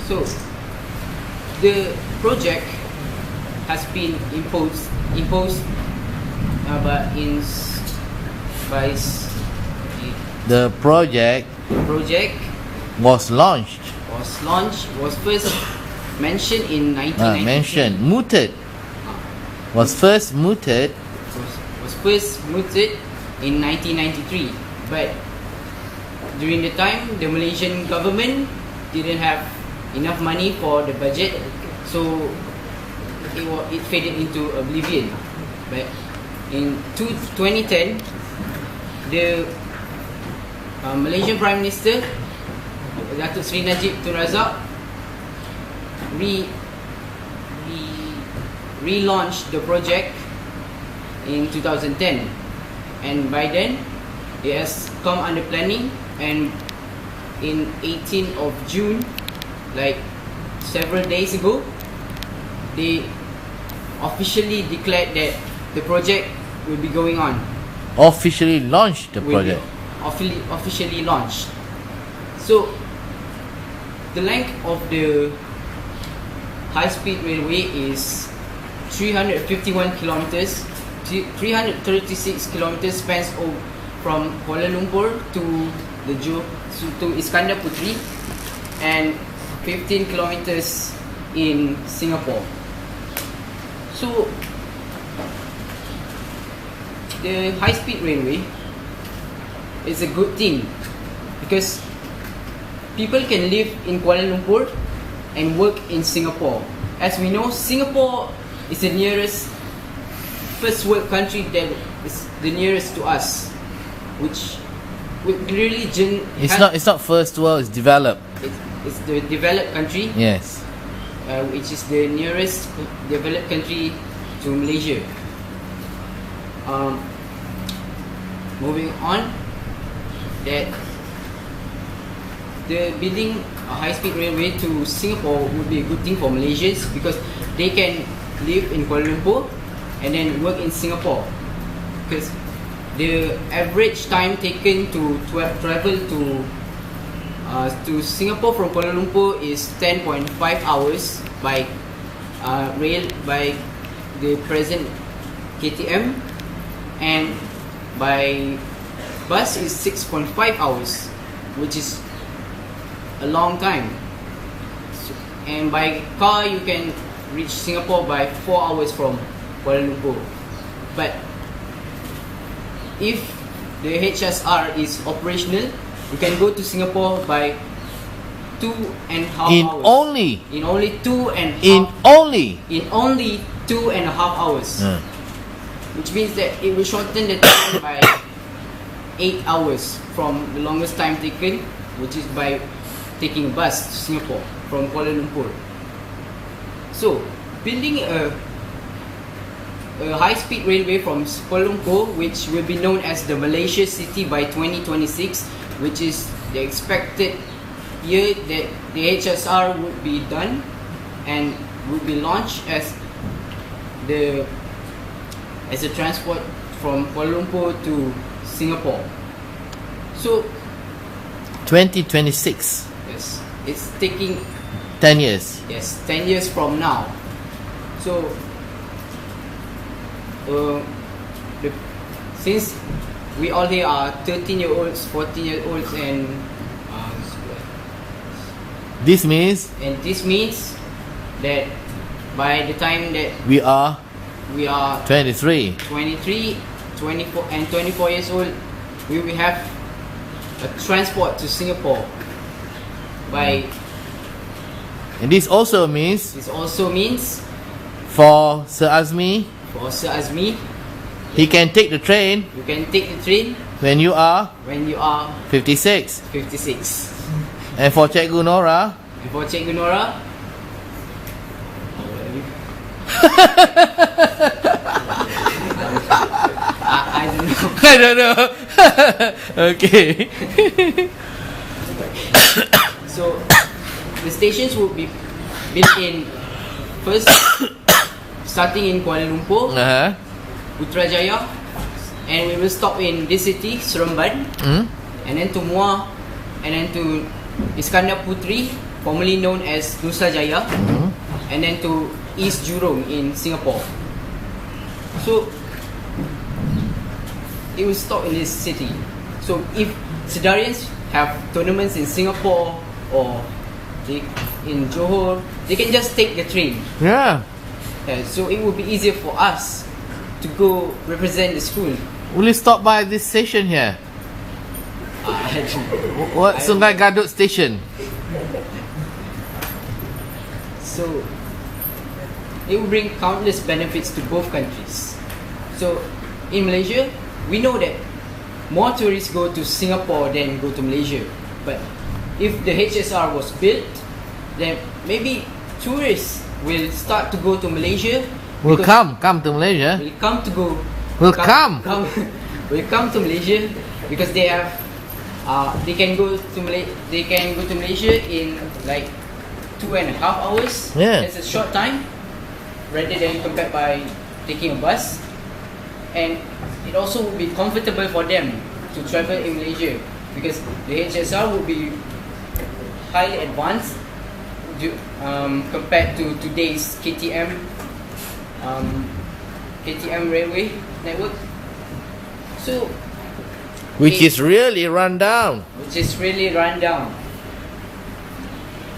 So the project has been imposed by The project was launched. Was first mentioned in 1993. Was first mooted in 1993, but during the time the Malaysian government didn't have enough money for the budget, so it faded into oblivion. But in 2010, the Malaysian Prime Minister Datuk Seri Najib Tun Razak relaunched the project in 2010, and by then it has come under planning, and in 18th of June, like several days ago, they officially declared that the project will be going on. Officially launched the project. Officially launched. So the length of the high-speed railway is 351 kilometers. 336 kilometers spans from Kuala Lumpur to Iskandar Puteri, and 15 kilometers in Singapore. So the high-speed railway is a good thing because people can live in Kuala Lumpur and work in Singapore. As we know, Singapore is the nearest first world country that is the nearest to us, which really it's not first world, it's developed. It's the developed country. Yes. Which is the nearest developed country to Malaysia. Moving on, that the building a high-speed railway to Singapore would be a good thing for Malaysians because they can live in Kuala Lumpur and then work in Singapore, because the average time taken to travel to Singapore from Kuala Lumpur is 10.5 hours by rail, by the present KTM, and by bus is 6.5 hours, which is a long time. And by car you can reach Singapore by 4 hours from Kuala Lumpur. But if the HSR is operational, you can go to Singapore by 2.5 hours. In only 2.5 hours. Which means that it will shorten the time by 8 hours from the longest time taken, which is by taking a bus to Singapore from Kuala Lumpur. So, building a high-speed railway from Kuala Lumpur, which will be known as the Malaysia City by 2026, which is the expected year that the HSR would be done and would be launched as a transport from Kuala Lumpur to Singapore. So 2026. Yes, it's taking 10 years. Yes, 10 years from now. So since we all here are 13-year-olds, 14-year-olds, and this means that by the time that we are 23, 24 and 24 years old, we will have a transport to Singapore by. And this also means for Sir Azmi, he can take the train. You can take the train when you are 56. And for Cikgu Nora, I don't know. Okay. So the stations will be built in first starting in Kuala Lumpur, Putrajaya, and we will stop in this city, Seremban, and then to Muar, and then to Iskandar Puteri, formerly known as Nusa Jaya, and then to East Jurong in Singapore. So it will stop in this city. So if SDARians have tournaments in Singapore or in Johor, they can just take the train. Yeah. So it will be easier for us to go represent the school. Will you stop by this station here? What? Sungai Gadut Station. So it will bring countless benefits to both countries. So in Malaysia, we know that more tourists go to Singapore than go to Malaysia. But if the HSR was built, then maybe tourists will start to go to Malaysia. Will come to Malaysia. Will come to go. Will come. Will come to Malaysia because they have. They can go to Malaysia in like 2.5 hours. Yeah. That's a short time, rather than compared by taking a bus. And it also would be comfortable for them to travel in Malaysia because the HSR would be highly advanced compared to today's KTM railway network. So Which is really run down.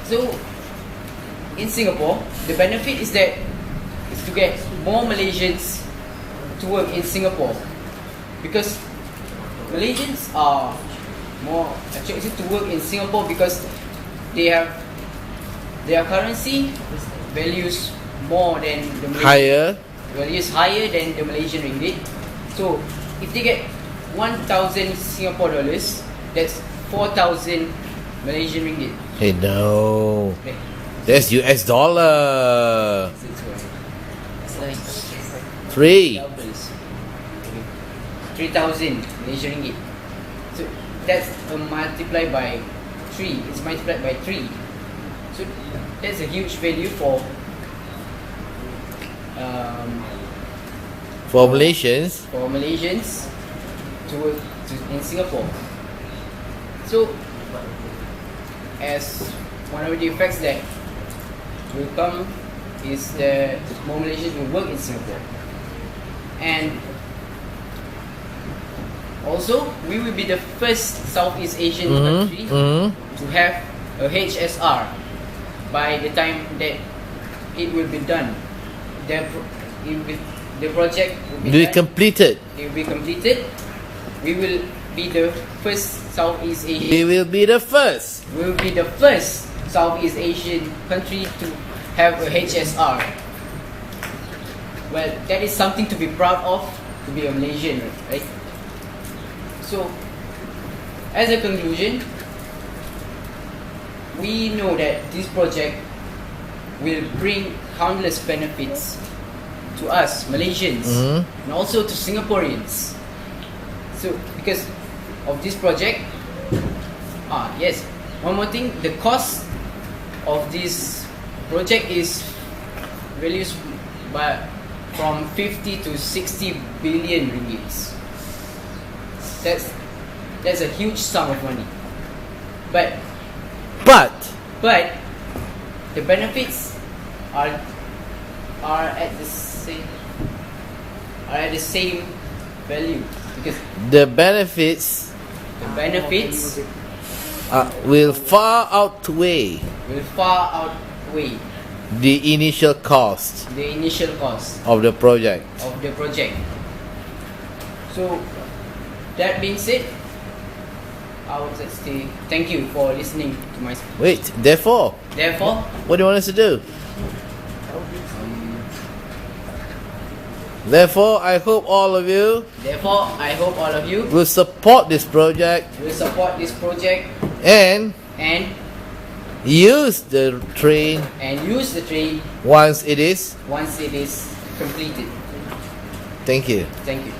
So in Singapore, the benefit is that is to get more Malaysians to work in Singapore because Malaysians are more attracted to work in Singapore because they have their currency values more than the Higher. values higher than the Malaysian ringgit. So if they get 1,000 Singapore dollars, that's 4,000 Malaysian ringgit. Hey, no. That's US dollar. It's like 3. 3,000 Malaysian ringgit. So that's multiplied by 3. It's multiplied by 3. So that's a huge value for Malaysians. To work in Singapore. So as one of the effects that will come is that more Malaysians will work in Singapore. And also, we will be the first Southeast Asian country to have a HSR by the time that it will be done. The project will be completed. It will be completed. We will be the first Southeast Asian. We will be the first. We will be the first Southeast Asian country to have a HSR. Well, that is something to be proud of, to be a Malaysian, right? So, as a conclusion, we know that this project will bring countless benefits to us Malaysians and also to Singaporeans. So, because of this project, yes, one more thing, the cost of this project is values by from 50 to 60 billion ringgits. That's a huge sum of money. But the benefits are at the same value because the benefits will far outweigh the initial cost of the project. So that being said, I would just say thank you for listening to my speech. Wait, therefore, what do you want us to do? Therefore, I hope all of you will support this project and use the train once it is once it is completed. Thank you. Thank you.